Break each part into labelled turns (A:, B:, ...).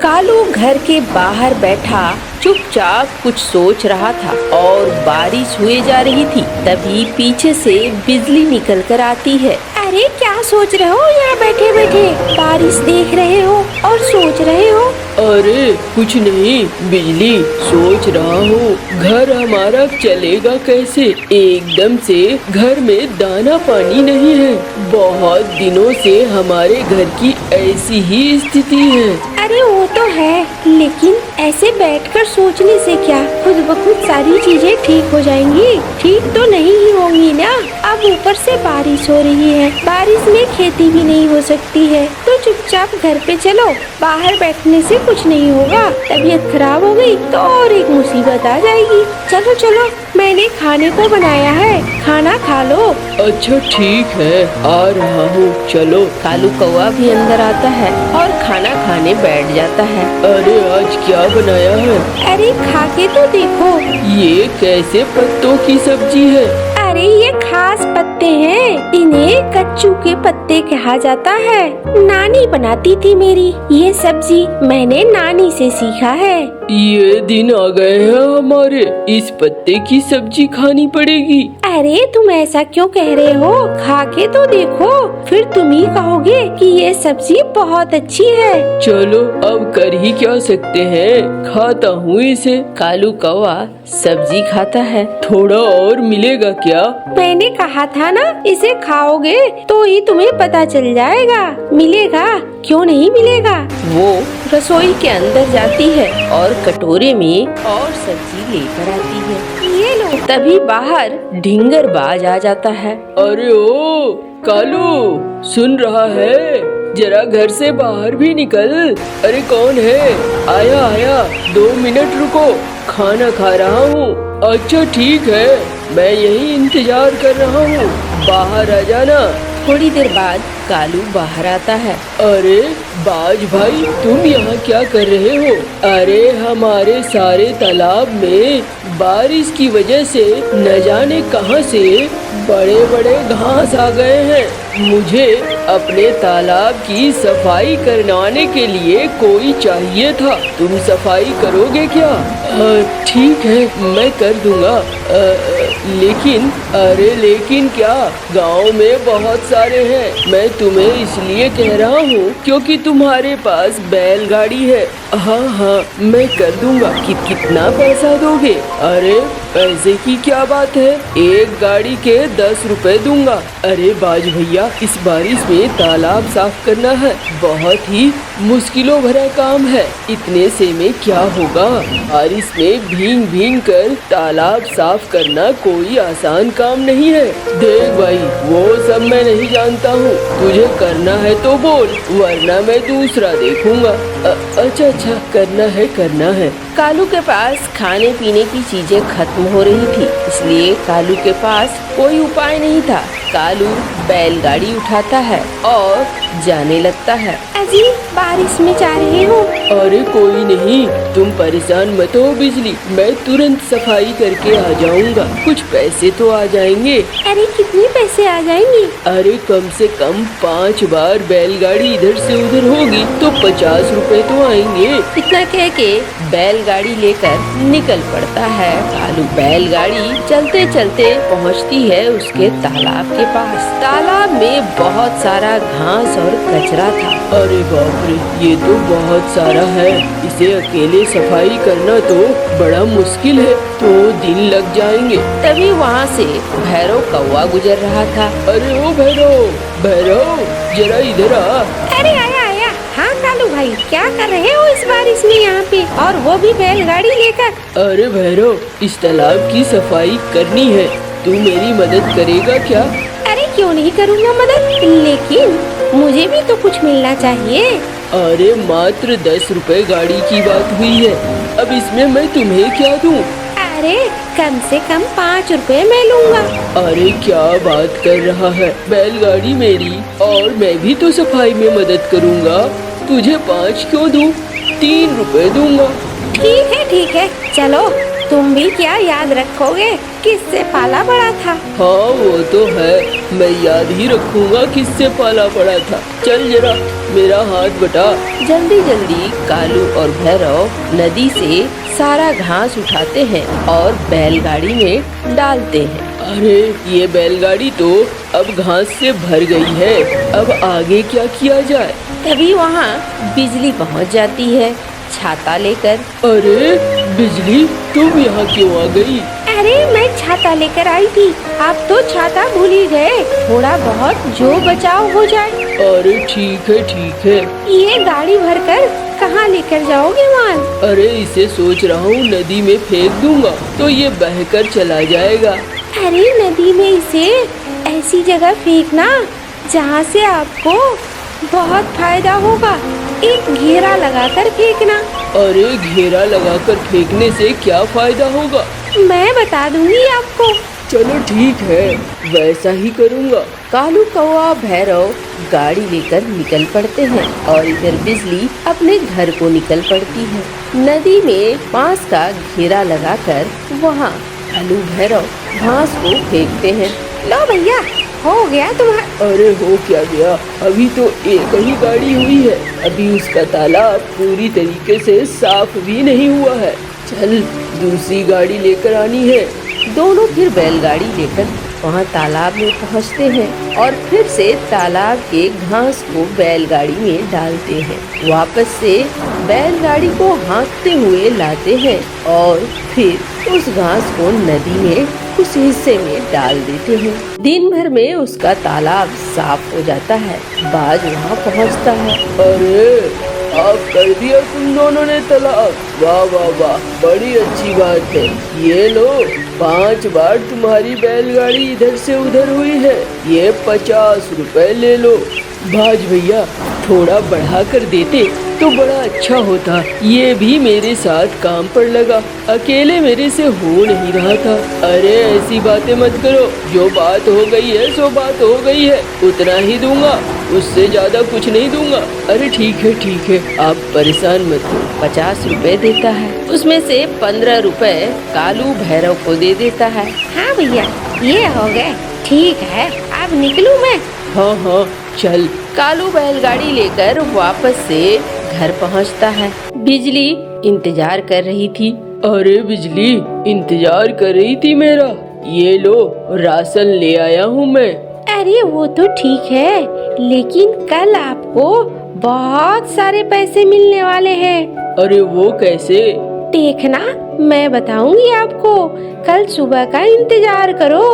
A: कालू घर के बाहर बैठा चुपचाप कुछ सोच रहा था और बारिश हुए जा रही थी। तभी पीछे से बिजली निकल कर आती है। अरे क्या सोच रहे हो यहाँ बैठे बैठे? बारिश देख रहे हो और सोच रहे हो?
B: अरे कुछ नहीं बिजली, सोच रहा हूँ घर हमारा चलेगा कैसे। एकदम से घर में दाना पानी नहीं है। बहुत दिनों से हमारे घर की ऐसी ही स्थिति है।
A: अरे वो तो है, लेकिन ऐसे बैठकर सोचने से क्या खुद ब खुद सारी चीजें ठीक हो जाएंगी? ठीक तो नहीं ही होंगी ना। अब ऊपर से बारिश हो रही है, बारिश में खेती भी नहीं हो सकती है। तो चुपचाप घर पे चलो, बाहर बैठने से कुछ नहीं होगा। तबीयत खराब हो गई तो और एक मुसीबत आ जाएगी। चलो चलो, मैंने खाने को बनाया है, खाना खा लो।
B: अच्छा ठीक है, आ रहा हूँ, चलो।
A: कालू कौवा भी अंदर आता है और खाना खाने बैठ जाता है।
B: अरे आज क्या बनाया है?
A: अरे खा के तो देखो।
B: ये कैसे पत्तों की सब्जी है?
A: अरे ये खास पत्ते हैं, इन्हें कच्चू के पत्ते कहा जाता है। नानी बनाती थी मेरी ये सब्जी, मैंने नानी से सीखा है।
B: ये दिन आ गए हैं हमारे, इस पत्ते की सब्जी खानी पड़ेगी।
A: अरे तुम ऐसा क्यों कह रहे हो? खा के तो देखो, फिर तुम ही कहोगे कि ये सब्जी बहुत अच्छी है।
B: चलो अब कर ही क्या सकते हैं, खाता हूँ इसे।
A: कालू कौवा सब्जी खाता है।
B: थोड़ा और मिलेगा क्या?
A: मैंने कहा था ना, इसे खाओगे तो ही तुम्हें पता चल जाएगा। मिलेगा, क्यों नहीं मिलेगा। वो रसोई के अंदर जाती है और कटोरे में और सब्जी लेकर आती है। ये लो। तभी बाहर ढिंगर बाज आ जाता है।
B: अरे ओ कालू, सुन रहा है? जरा घर से बाहर भी निकल। अरे कौन है? आया आया, 2 मिनट रुको, खाना खा रहा हूँ। अच्छा ठीक है, मैं यही इंतजार कर रहा हूँ, बाहर आ जाना।
A: थोड़ी देर बाद कालू बाहर आता है।
B: अरे बाज भाई, तुम यहाँ क्या कर रहे हो? अरे हमारे सारे तालाब में बारिश की वजह से न जाने कहां से बड़े बड़े घास आ गए हैं। मुझे अपने तालाब की सफाई करवाने के लिए कोई चाहिए था, तुम सफाई करोगे क्या? ठीक है, मैं कर दूंगा। लेकिन अरे लेकिन क्या, गांव में बहुत सारे हैं। मैं तुम्हें इसलिए कह रहा हूँ क्योंकि तुम्हारे पास बैलगाड़ी है। हाँ हाँ, मैं कर दूंगा। कितना पैसा दोगे? अरे पैसे की क्या बात है, एक गाड़ी के 10 रुपए दूंगा। अरे बाज भैया, इस बारिश में तालाब साफ करना है, बहुत ही मुश्किलों भरा काम है। इतने से में क्या होगा? बारिश में भीग भीग कर तालाब साफ करना कोई आसान काम नहीं है। देख भाई, वो सब मैं नहीं जानता हूँ, तुझे करना है तो बोल, वरना मैं दूसरा देखूंगा। अच्छा अच्छा, करना है।
A: कालू के पास खाने पीने की चीजें खत्म हो रही थी, इसलिए कालू के पास कोई उपाय नहीं था। कालू बैलगाड़ी उठाता है और जाने लगता है। अजी, बारिश में जा रहे हो?
B: अरे कोई नहीं, तुम परेशान मत हो बिजली, मैं तुरंत सफाई करके आ जाऊंगा। कुछ पैसे तो आ जाएंगे।
A: अरे कितने पैसे आ जाएंगे?
B: अरे कम से कम 5 बार बैलगाड़ी इधर से उधर होगी तो 50 रुपए तो आएंगे।
A: इतना कह के बैलगाड़ी लेकर निकल पड़ता है। कालू बैलगाड़ी चलते चलते पहुंचती है उसके तालाब के पास। तालाब में बहुत सारा घास और कचरा था।
B: अरे बाप रे, ये तो बहुत सारा है, इसे अकेले सफाई करना तो बड़ा मुश्किल है, तो दिन लग जाएंगे।
A: तभी वहाँ से भैरव कौवा गुजर रहा था।
B: अरे ओ भैरव, जरा इधर आ।
A: अरे आया। हाँ कालू भाई, क्या कर रहे हो इस बारिश में यहाँ पे, और वो भी बैलगाड़ी लेकर?
B: अरे भैरव, इस तालाब की सफाई करनी है, तू मेरी मदद करेगा क्या?
A: अरे क्यों नहीं करूँगा मदद, लेकिन मुझे भी तो कुछ मिलना चाहिए।
B: अरे मात्र 10 रुपए गाड़ी की बात हुई है, अब इसमें मैं तुम्हें क्या दूं?
A: अरे कम से कम 5 रुपए मैं लूँगा।
B: अरे क्या बात कर रहा है, बैलगाड़ी मेरी और मैं भी तो सफाई में मदद करूँगा, तुझे 5 क्यों दूं? 3 रुपए दूंगा।
A: ठीक है, चलो तुम भी क्या याद रखोगे किससे पाला बड़ा था?
B: हाँ वो तो है, मैं याद ही रखूंगा किससे पाला पड़ा था। चल जरा मेरा हाथ बटा।
C: जल्दी जल्दी कालू और भैरव नदी से सारा घास उठाते हैं और बैलगाड़ी में डालते हैं।
B: अरे ये बैलगाड़ी तो अब घास से भर गई है, अब आगे क्या किया जाए?
C: तभी वहाँ बिजली पहुँच जाती है छाता लेकर।
B: अरे बिजली, तुम यहाँ क्यों आ गई?
A: अरे मैं छाता लेकर आई थी, आप तो छाता भूल ही गए। थोड़ा बहुत जो बचाव हो जाए।
B: अरे ठीक है ठीक है।
A: ये गाड़ी भरकर कहाँ लेकर जाओगे माल?
B: अरे इसे सोच रहा हूँ नदी में फेंक दूंगा तो ये बहकर चला जाएगा।
A: अरे नदी में इसे ऐसी जगह फेंकना जहाँ से आपको बहुत फायदा होगा। एक घेरा लगाकर फेंकना।
B: अरे घेरा लगाकर फेंकने से क्या फायदा होगा?
A: मैं बता दूंगी आपको।
B: चलो ठीक है, वैसा ही करूँगा।
C: कालू कौआ भैरव गाड़ी लेकर निकल पड़ते हैं और इधर बिजली अपने घर को निकल पड़ती है। नदी में बांस का घेरा लगाकर वहाँ कालू भैरव घास को फेंकते हैं।
A: लो भैया, हो गया तुम्हारा।
B: अरे हो क्या गया, अभी तो एक ही गाड़ी हुई है, अभी उसका तालाब पूरी तरीके से साफ भी नहीं हुआ है। चल दूसरी गाड़ी लेकर आनी है।
C: दोनों फिर बैलगाड़ी लेकर वहाँ तालाब में पहुँचते हैं और फिर से तालाब के घास को बैलगाड़ी में डालते हैं। वापस से बैलगाड़ी को हाँकते हुए लाते हैं और फिर उस घास को नदी में उस हिस्से में डाल देते हैं। दिन भर में उसका तालाब साफ हो जाता है। बाज वहाँ पहुँचता है।
B: अरे आप कर दिया तुम दोनों ने तालाब, वाह वाह वाह, बड़ी अच्छी बात है। ये लो 5 बार तुम्हारी बैलगाड़ी इधर से उधर हुई है, ये 50 रुपए ले लो। बाज भैया थोड़ा बढ़ा कर देते तो बड़ा अच्छा होता, ये भी मेरे साथ काम पर लगा, अकेले मेरे से हो नहीं रहा था। अरे ऐसी बातें मत करो, जो बात हो गई है सो बात हो गई है, उतना ही दूंगा, उससे ज्यादा कुछ नहीं दूंगा। अरे ठीक है, आप परेशान मत हो।
C: 50 रुपए देता है, उसमें से 15 रुपए कालू भैरव को दे देता है।
A: हाँ भैया, ये हो गए। ठीक है, अब निकलूं मैं?
B: हाँ चल।
C: कालू बैलगाड़ी लेकर वापस से घर पहुंचता है। बिजली इंतजार कर रही थी।
B: अरे बिजली, इंतजार कर रही थी मेरा? ये लो राशन ले आया हूँ मैं।
A: अरे वो तो ठीक है, लेकिन कल आपको बहुत सारे पैसे मिलने वाले हैं।
B: अरे वो कैसे?
A: देखना, मैं बताऊंगी आपको, कल सुबह का इंतजार करो।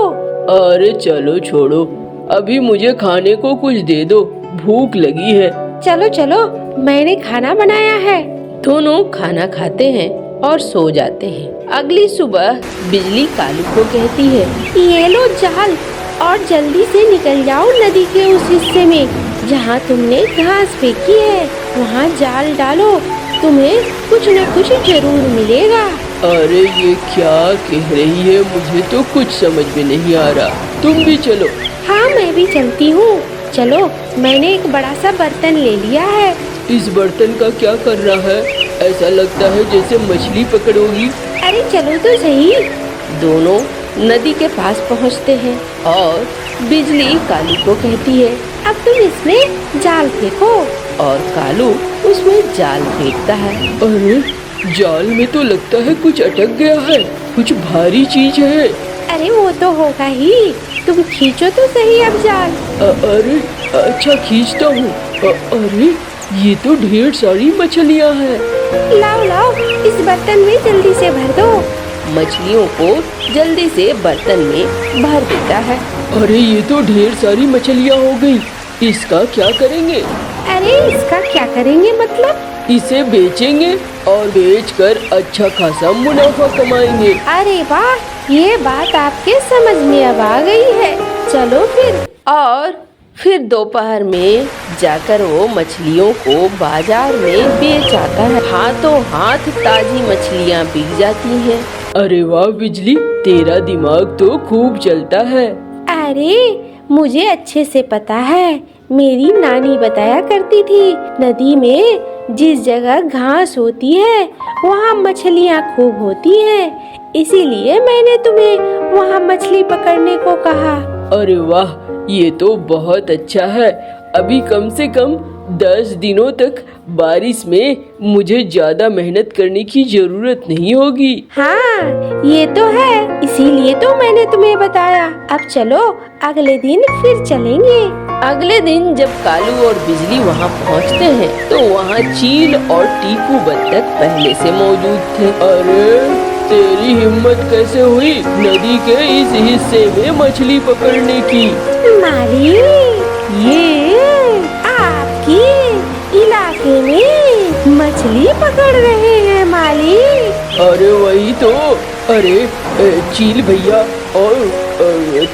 B: अरे चलो छोड़ो, अभी मुझे खाने को कुछ दे दो, भूख लगी है।
A: चलो चलो, मैंने खाना बनाया है।
C: दोनों खाना खाते हैं और सो जाते हैं। अगली सुबह बिजली कालू को कहती है,
A: ये लो जाल और जल्दी से निकल जाओ नदी के उस हिस्से में जहाँ तुमने घास फेंकी है, वहाँ जाल डालो, तुम्हें कुछ न कुछ जरूर मिलेगा।
B: अरे ये क्या कह रही है, मुझे तो कुछ समझ में नहीं आ रहा, तुम भी चलो।
A: हाँ मैं भी चलती हूँ। चलो, मैंने एक बड़ा सा बर्तन ले लिया है।
B: इस बर्तन का क्या कर रहा है? ऐसा लगता है जैसे मछली पकड़ोगी।
A: अरे चलो तो सही।
C: दोनों नदी के पास पहुँचते हैं और बिजली कालू को कहती है,
A: अब तुम इसमें जाल फेंको।
C: और कालू उसमें जाल फेंकता है।
B: अरे जाल में तो लगता है कुछ अटक गया है, कुछ भारी चीज है।
A: अरे वो तो होगा ही, तुम खींचो तो सही अब जाल।
B: अरे अच्छा खींचता हूँ। अरे ये तो ढेर सारी मछलियाँ हैं।
A: लाओ लाओ, इस बर्तन में जल्दी से भर दो।
C: मछलियों को जल्दी से बर्तन में भर देता है।
B: अरे ये तो ढेर सारी मछलियाँ हो गई, इसका क्या करेंगे?
A: अरे इसका क्या करेंगे मतलब?
B: इसे बेचेंगे और बेचकर अच्छा खासा मुनाफा कमाएंगे।
A: अरे वाह, ये बात आपके समझ में अब आ गई है। चलो फिर।
C: और फिर दोपहर में जाकर वो मछलियों को बाजार में बेच आता है। हाथों हाथ ताजी मछलियाँ बिक जाती हैं।
B: अरे वाह बिजली, तेरा दिमाग तो खूब चलता है।
A: अरे मुझे अच्छे से पता है, मेरी नानी बताया करती थी, नदी में जिस जगह घास होती है वहाँ मछलियाँ खूब होती हैं, इसीलिए मैंने तुम्हें वहाँ मछली पकड़ने को कहा।
B: अरे वाह, ये तो बहुत अच्छा है। अभी कम से कम 10 दिनों तक बारिश में मुझे ज्यादा मेहनत करने की जरूरत नहीं होगी।
A: हाँ, ये तो है, इसीलिए तो मैंने तुम्हें बताया। अब चलो अगले दिन फिर चलेंगे।
C: अगले दिन जब कालू और बिजली वहाँ पहुँचते हैं तो वहाँ चील और टीकू बत्तख पहले से मौजूद थे।
B: अरे तेरी हिम्मत कैसे हुई नदी के इस हिस्से में मछली पकड़ने की?
A: माली, ये आपकी इलाके में मछली पकड़ रहे हैं माली।
B: अरे वही तो। अरे चील भैया और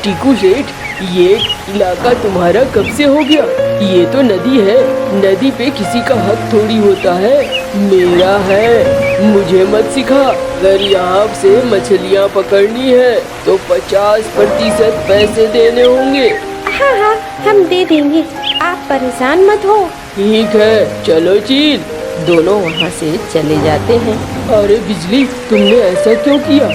B: टीकू सेठ, ये इलाका तुम्हारा कब से हो गया? ये तो नदी है, नदी पे किसी का हक थोड़ी होता है। मेरा है, मुझे मत सिखा। अगर यहाँ से मछलियाँ पकड़नी है तो 50% पैसे देने होंगे।
A: हाँ हाँ, हम दे देंगे, आप परेशान मत हो।
B: ठीक है, चलो चील।
C: दोनों वहाँ से चले जाते हैं।
B: अरे बिजली, तुमने ऐसा क्यों किया?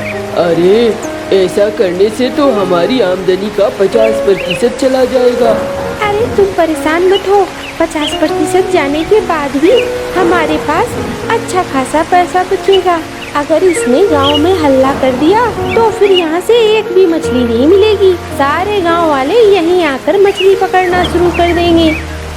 B: अरे ऐसा करने से तो हमारी आमदनी का 50% चला जाएगा।
A: अरे तुम परेशान मत हो, 50% जाने के बाद भी हमारे पास अच्छा खासा पैसा बचेगा। अगर इसने गांव में हल्ला कर दिया तो फिर यहाँ से एक भी मछली नहीं मिलेगी। सारे गांव वाले यहीं आकर मछली पकड़ना शुरू कर देंगे।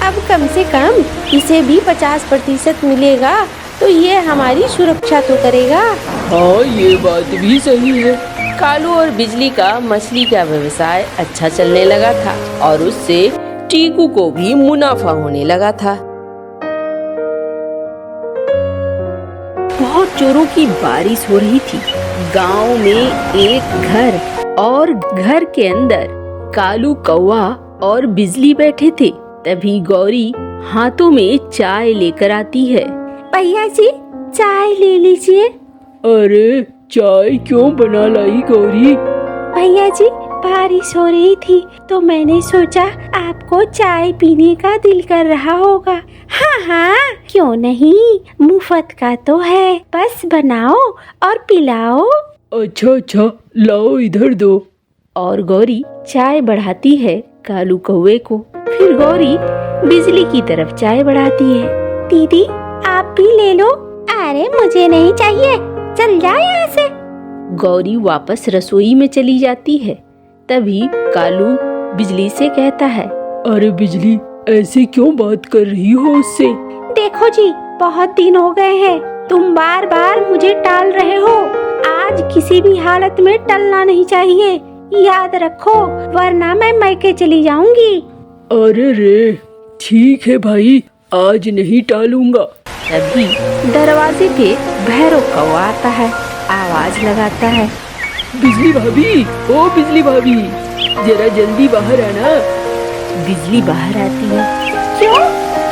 A: अब कम से कम इसे भी 50% मिलेगा तो ये हमारी सुरक्षा तो करेगा।
B: हाँ, ये बात भी सही है।
C: कालू और बिजली का मछली का व्यवसाय अच्छा चलने लगा था और उससे टीकू को भी मुनाफा होने लगा था। बहुत जोरों की बारिश हो रही थी। गांव में एक घर और घर के अंदर कालू कौवा और बिजली बैठे थे। तभी गौरी हाथों में चाय लेकर आती है।
A: भैया जी, चाय ले लीजिए।
B: अरे चाय क्यों बना लाई गौरी?
A: भैया जी, बारिश हो रही थी तो मैंने सोचा आपको चाय पीने का दिल कर रहा होगा। हाँ हाँ, क्यों नहीं, मुफ्त का तो है, बस बनाओ और पिलाओ।
B: अच्छा, लाओ इधर दो।
C: और गौरी चाय बढ़ाती है कालू कौवे को। फिर गौरी बिजली की तरफ चाय बढ़ाती है।
A: दीदी, आप भी ले लो। अरे मुझे नहीं चाहिए, चल जा यहाँ से।
C: गौरी वापस रसोई में चली जाती है। तभी कालू बिजली से कहता है,
B: अरे बिजली, ऐसे क्यों बात कर रही हो उससे?
A: देखो जी, बहुत दिन हो गए हैं, तुम बार बार मुझे टाल रहे हो। आज किसी भी हालत में टलना नहीं चाहिए, याद रखो, वरना मैं मायके चली जाऊंगी।
B: अरे रे, ठीक है भाई, आज नहीं टालूंगा।
C: तभी दरवाजे पे भैरव कौवा आता है, आवाज लगाता है,
B: बिजली भाभी, ओ बिजली भाभी, जरा जल्दी बाहर आना।
C: बिजली बाहर आती है।
A: क्यों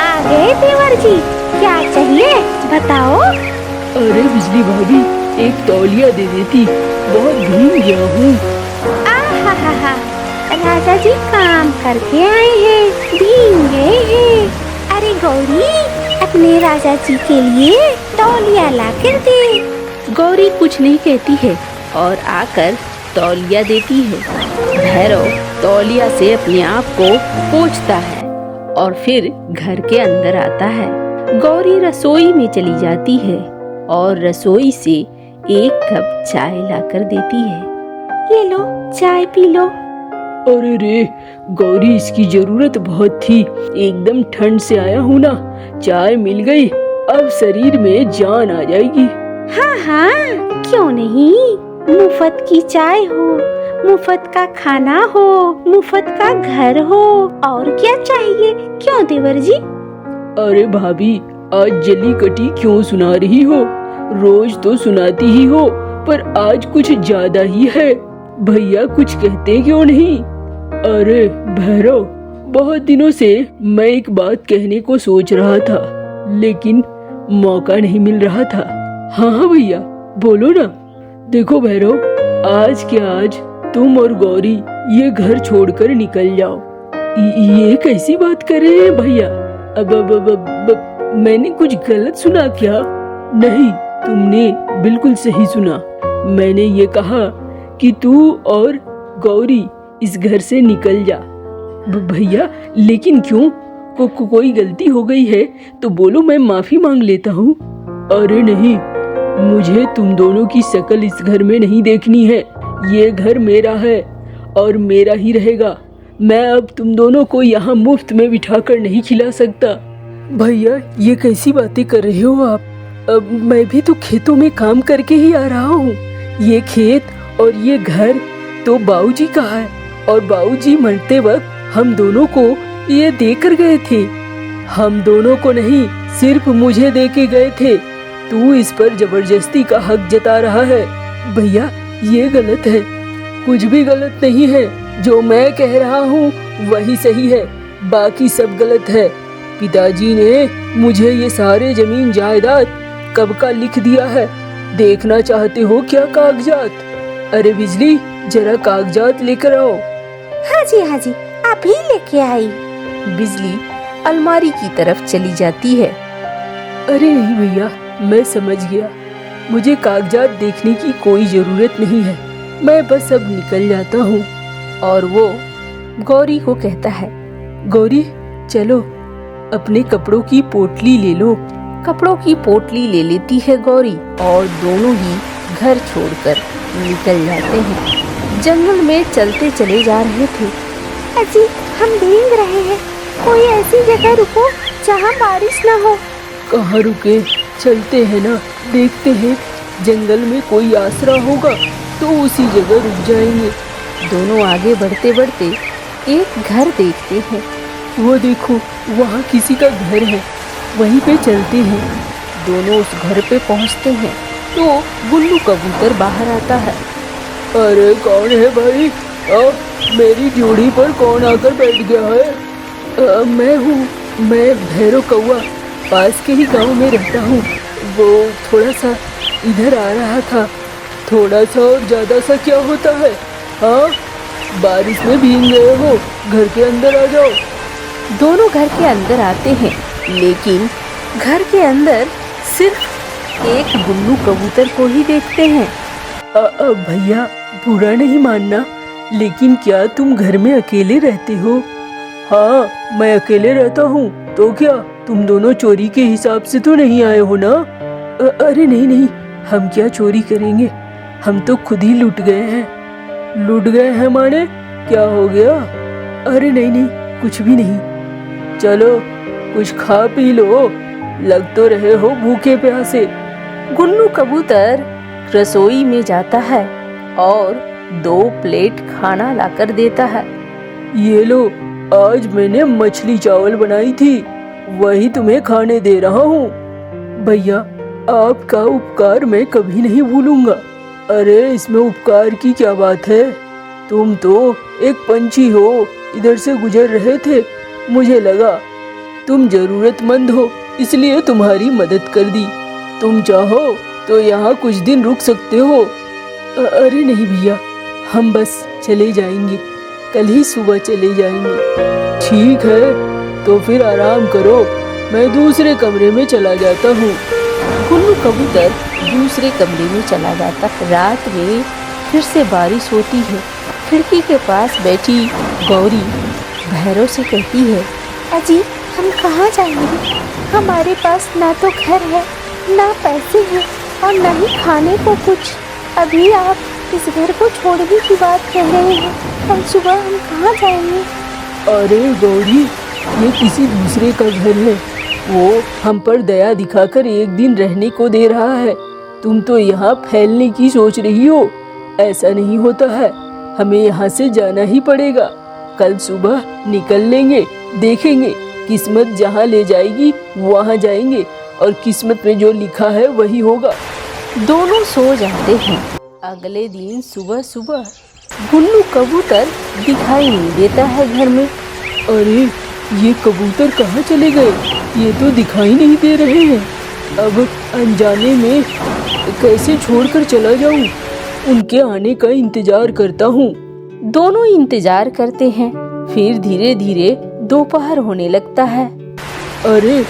A: आ गए देवर जी, क्या चाहिए बताओ।
B: अरे बिजली भाभी, एक तौलिया दे देती, बहुत भीग गया हूँ।
A: आहा, राजा जी काम करके आए हैं, भीग गए हैं। अरे गौरी, अपने राजा जी के लिए तौलिया ला कर दे।
C: गौरी कुछ नहीं कहती है और आकर तौलिया देती है। भैरव तौलिया से अपने आप को पोंछता है और फिर घर के अंदर आता है। गौरी रसोई में चली जाती है और रसोई से एक कप चाय लाकर देती है।
A: ये लो, चाय पी लो।
B: अरे रे गौरी, इसकी जरूरत बहुत थी, एकदम ठंड से आया हूँ ना, चाय मिल गई, अब शरीर में जान आ जाएगी।
A: हाँ हाँ, क्यों नहीं, मुफ्त की चाय हो, मुफ्त का खाना हो, मुफ्त का घर हो, और क्या चाहिए, क्यों देवर जी।
B: अरे भाभी, आज जली कटी क्यों सुना रही हो? रोज तो सुनाती ही हो, पर आज कुछ ज्यादा ही है। भैया कुछ कहते क्यों नहीं? अरे भैरव, बहुत दिनों से मैं एक बात कहने को सोच रहा था, लेकिन मौका नहीं मिल रहा था। हाँ भैया, बोलो ना। देखो भैरव, आज के आज तुम और गौरी ये घर छोड़कर निकल जाओ। ये कैसी बात कर रहे हैं भैया? अब मैंने कुछ गलत सुना क्या? नहीं, तुमने बिल्कुल सही सुना। मैंने ये कहा कि तू और गौरी इस घर से निकल जा। भैया लेकिन क्यों? कोई गलती हो गई है तो बोलो, मैं माफी मांग लेता हूँ। अरे नहीं, मुझे तुम दोनों की शक्ल इस घर में नहीं देखनी है। ये घर मेरा है और मेरा ही रहेगा। मैं अब तुम दोनों को यहाँ मुफ्त में बिठाकर नहीं खिला सकता। भैया ये कैसी बातें कर रहे हो आप? अब मैं भी तो खेतों में काम करके ही आ रहा हूँ। ये खेत और ये घर तो बाबूजी का है और बाबूजी मरते वक्त हम दोनों को ये देकर गए थे। हम दोनों को नहीं, सिर्फ मुझे दे के गए थे। तू इस पर जबरदस्ती का हक जता रहा है। भैया ये गलत है। कुछ भी गलत नहीं है। जो मैं कह रहा हूँ वही सही है, बाकी सब गलत है। पिताजी ने मुझे ये सारे जमीन जायदाद कब का लिख दिया है। देखना चाहते हो क्या कागजात? अरे बिजली, जरा कागजात लेकर आओ।
A: हाँ जी, अभी लेके आई।
C: बिजली अलमारी की तरफ चली जाती है।
B: अरे नहीं भैया, मैं समझ गया। मुझे कागजात देखने की कोई जरूरत नहीं है। मैं बस अब निकल जाता हूँ।
C: और वो गौरी को कहता है,
B: गौरी चलो, अपने कपड़ों की पोटली ले लो।
C: कपड़ों की पोटली ले लेती है गौरी और दोनों ही घर छोड़कर निकल जाते हैं। जंगल में चलते चले जा रहे थे।
A: अजी हम भीग रहे हैं, कोई ऐसी जगह रुको जहाँ बारिश ना हो।
B: कहाँ रुके? चलते हैं ना, देखते हैं जंगल में कोई आसरा होगा तो उसी जगह रुक जाएंगे।
C: दोनों आगे बढ़ते बढ़ते एक घर देखते हैं।
B: वो देखो, वहाँ किसी का घर है, वहीं पे चलते हैं।
C: दोनों उस घर पे पहुँचते हैं तो गुल्लू कबूतर बाहर आता है।
B: अरे कौन है भाई? मेरी जोड़ी पर कौन आकर बैठ गया है? मैं हूँ, मैं भैरव कौआ, पास के ही गांव में रहता हूँ। वो थोड़ा सा इधर आ रहा था। थोड़ा सा और ज्यादा सा क्या होता है? हाँ, बारिश में भीग गए हो, घर के अंदर आ जाओ।
C: दोनों घर के अंदर आते हैं, लेकिन घर के अंदर सिर्फ एक गुल्लू कबूतर को ही देखते हैं।
B: भैया बुरा नहीं मानना, लेकिन क्या तुम घर में अकेले रहते हो? हाँ, मैं अकेले रहता हूँ। तो क्या तुम दोनों चोरी के हिसाब से तो नहीं आए हो ना? अरे नहीं, हम क्या चोरी करेंगे, हम तो खुद ही लुट गए हैं। लुट गए हैं माने? क्या हो गया? अरे नहीं, कुछ भी नहीं। चलो कुछ खा पी लो, लग तो रहे हो भूखे प्यासे।
C: गुल्लू कबूतर रसोई में जाता है और 2 प्लेट खाना लाकर देता है।
B: ये लो, आज मैंने मछली चावल बनाई थी, वही तुम्हें खाने दे रहा हूँ। भैया आपका उपकार मैं कभी नहीं भूलूंगा। अरे इसमें उपकार की क्या बात है? तुम तो एक पंछी हो, इधर से गुजर रहे थे, मुझे लगा तुम जरूरतमंद हो, इसलिए तुम्हारी मदद कर दी। तुम चाहो तो यहाँ कुछ दिन रुक सकते हो। अरे नहीं भैया, हम बस चले जाएंगे, कल ही सुबह चले जाएंगे। ठीक है, तो फिर आराम करो, मैं दूसरे कमरे में चला जाता हूँ।
C: गुल्लू कबूतर दूसरे कमरे में चला जाता है। रात में फिर से बारिश होती है। खिड़की के पास बैठी गौरी भैरव से कहती है,
A: अजी हम कहाँ जाएंगे? हमारे पास ना तो घर है, ना पैसे हैं और ना ही खाने को कुछ। अभी आप इस घर को छोड़ने की बात कह रहे हैं, कल सुबह हम कहाँ जाएंगे?
B: अरे गौरी, ये किसी दूसरे का घर है, वो हम पर दया दिखाकर एक दिन रहने को दे रहा है। तुम तो यहाँ फैलने की सोच रही हो, ऐसा नहीं होता है। हमें यहाँ से जाना ही पड़ेगा। कल सुबह निकल लेंगे, देखेंगे किस्मत जहाँ ले जाएगी वहाँ जाएंगे और किस्मत में जो लिखा है वही होगा।
C: दोनों सो जाते हैं। अगले दिन सुबह सुबह गुल्लू कबूतर दिखाई नहीं देता है घर में।
B: अरे ये कबूतर कहाँ चले गए? ये तो दिखाई नहीं दे रहे हैं। अब अनजाने में कैसे छोड़कर चला जाऊं? उनके आने का इंतजार करता हूँ।
C: दोनों इंतजार करते हैं। फिर धीरे धीरे दोपहर होने लगता है।
B: अरे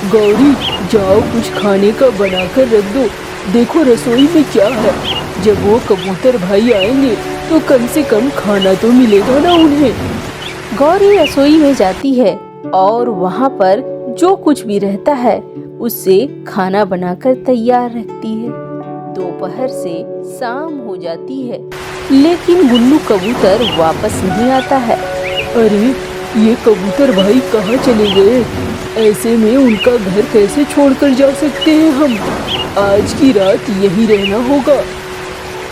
B: गौरी, जाओ कुछ खाने का बनाकर रख दो, देखो रसोई में क्या है। जब वो कबूतर भाई आएंगे तो कम से कम खाना तो मिलेगा ना उन्हें।
C: गौरी रसोई में जाती है और वहाँ पर जो कुछ भी रहता है उससे खाना बनाकर तैयार रखती है। दोपहर से शाम हो जाती है लेकिन गुल्लू कबूतर वापस नहीं आता है।
B: अरे ये कबूतर भाई कहाँ चले गए? ऐसे में उनका घर कैसे छोड़कर जा सकते हैं हम? आज की रात यहीं रहना होगा।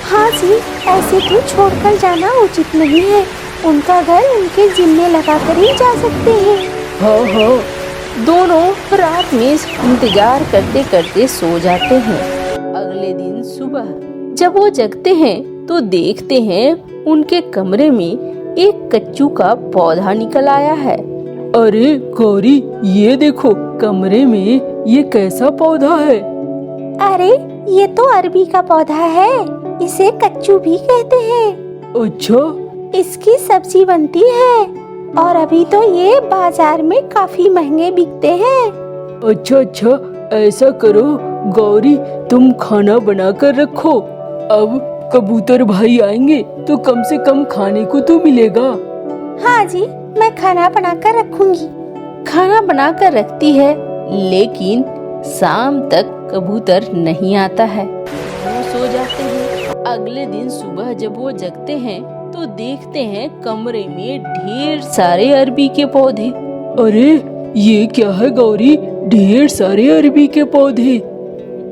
A: हाँ जी, ऐसे तो छोड़कर जाना उचित नहीं है। उनका घर उनके जिम्मे लगाकर ही जा सकते हैं।
B: हाँ हाँ।
C: दोनों रात में इंतजार करते करते सो जाते हैं। अगले दिन सुबह जब वो जगते हैं तो देखते हैं उनके कमरे में एक कच्चू का पौधा निकल आया है।
B: अरे गौरी, ये देखो कमरे में ये कैसा पौधा है?
A: अरे ये तो अरबी का पौधा है, इसे कच्चू भी कहते हैं।
B: अच्छा,
A: इसकी सब्जी बनती है और अभी तो ये बाजार में काफी महंगे बिकते हैं।
B: अच्छा अच्छा, ऐसा करो गौरी, तुम खाना बनाकर रखो। अब कबूतर भाई आएंगे तो कम से कम खाने को तो मिलेगा।
A: हाँ जी, मैं खाना बनाकर रखूंगी।
C: खाना बनाकर रखती है लेकिन शाम तक कबूतर नहीं आता है। वो सो जाते हैं। अगले दिन सुबह जब वो जगते हैं तो देखते हैं कमरे में ढेर सारे अरबी के पौधे।
B: अरे ये क्या है गौरी, ढेर सारे अरबी के पौधे?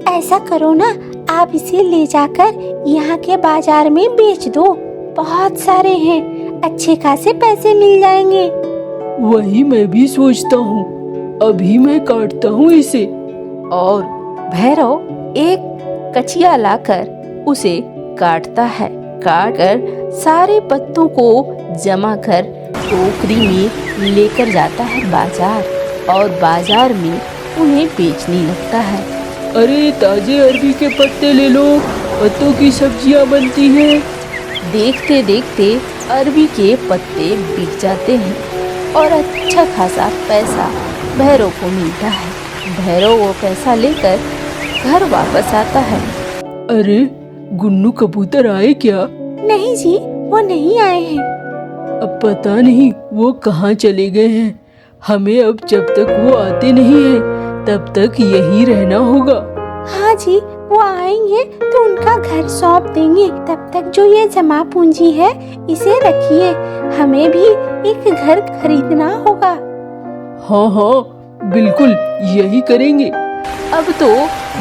A: ऐसा करो ना, आप इसे ले जाकर यहाँ के बाजार में बेच दो। बहुत सारे हैं, अच्छे खासे पैसे मिल जाएंगे।
B: वही मैं भी सोचता हूँ, अभी मैं काटता हूँ इसे।
C: और भैरव एक कचिया लाकर उसे काटता है। काट कर सारे पत्तों को जमा कर टोकरी में लेकर जाता है बाजार और बाजार में उन्हें बेचने लगता है।
B: अरे ताजे अरबी के पत्ते ले लो, पत्तों की सब्जियाँ बनती हैं।
C: देखते देखते अरबी के पत्ते बिक जाते हैं और अच्छा खासा पैसा भैरव को मिलता है। भैरव वो पैसा लेकर घर वापस आता है।
B: अरे गुन्नू कबूतर आए क्या?
A: नहीं जी, वो नहीं आए हैं।
B: अब पता नहीं वो कहाँ चले गए हैं। हमें अब जब तक वो आते नहीं हैं तब तक यहीं रहना होगा।
A: हाँ जी, वो आएंगे तो उनका घर सौंप देंगे। तब तक जो ये जमा पूंजी है इसे रखिए, हमें भी एक घर खरीदना होगा।
B: हाँ हाँ बिल्कुल, यही करेंगे।
C: अब तो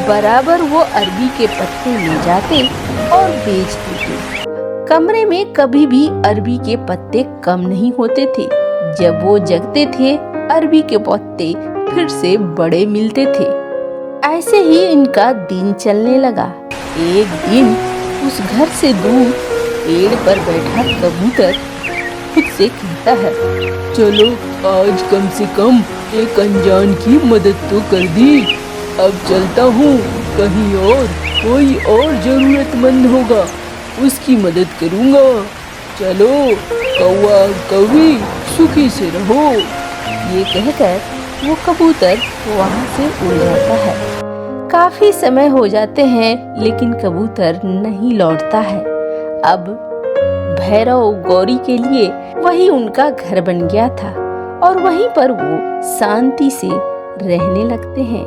C: बराबर वो अरबी के पत्ते ले जाते और बेच देते। कमरे में कभी भी अरबी के पत्ते कम नहीं होते थे। जब वो जगते थे अरबी के पत्ते फिर से बड़े मिलते थे। ऐसे ही इनका दिन चलने लगा। एक दिन उस घर से दूर पेड़ पर बैठा कबूतर खुद से कहता है,
B: चलो आज कम से कम एक अनजान की मदद तो कर दी। अब चलता हूँ, कहीं और कोई और जरूरतमंद होगा उसकी मदद करूँगा। चलो कौवा कौवी सुखी से रहो।
C: ये कहकर वो कबूतर वहाँ से उड़ जाता है। काफी समय हो जाते हैं लेकिन कबूतर नहीं लौटता है। अब भैरव गौरी के लिए वही उनका घर बन गया था और वहीं पर वो शांति से रहने लगते हैं।